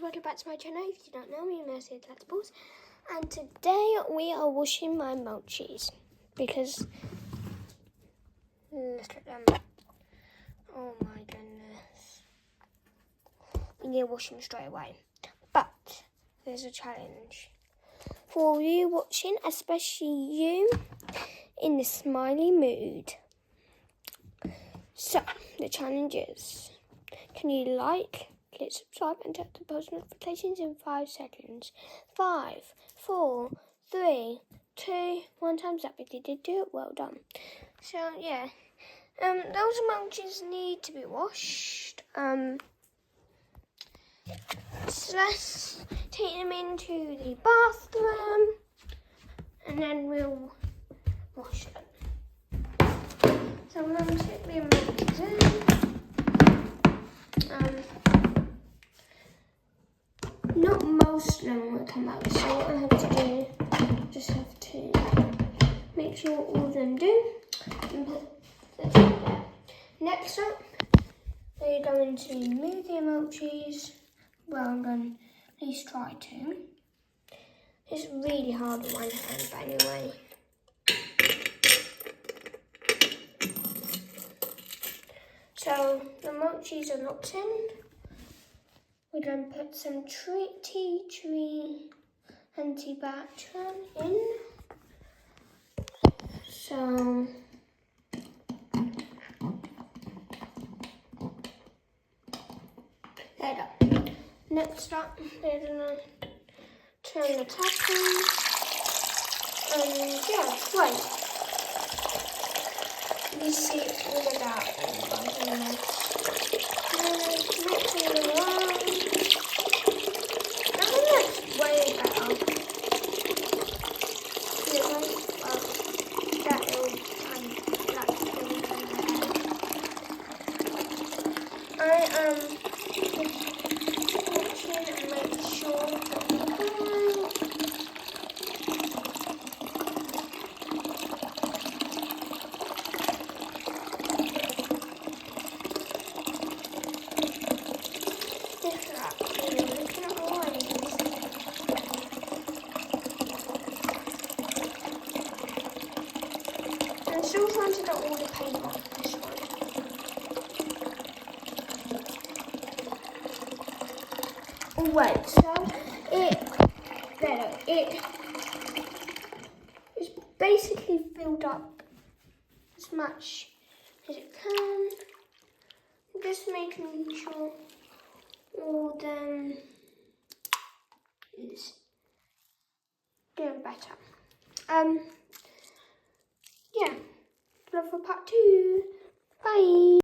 Welcome back to my channel. If you don't know me, I'm Mercy Collectibles, and today we are washing my mulchies because look at them. Oh my goodness. We need to wash them straight away. But there's a challenge for you watching, especially you in the smiley mood. So the challenge is, can you like, click subscribe and turn the post notifications in 5 seconds. 5, 4, 3, 2, 1. Time's up. If you did do it, well done. So yeah, those mulches need to be washed. So let's take them into the bathroom and then we'll wash them. So I'm going to take the mulches in. Not most of them will come out, so what I have to do, just have to make sure all of them do and put them there. Next up, they're going to move the emojis. Well, I'm going to at least try to. It's really hard with one hand, but anyway. So the emojis are locked in. We're going to put some tea tree antibacterial in. So there you go. Next up, they're going to turn the tap on. And yeah, wait. You see it's all about mix it around. I think that's way better. That little tiny black thing I just watching and make sure that we go. I'm still trying to get all the paint off this one. Oh wait, so it's basically filled up as much as it can. Just making sure all of them is doing better. Yeah, love for part 2. Bye.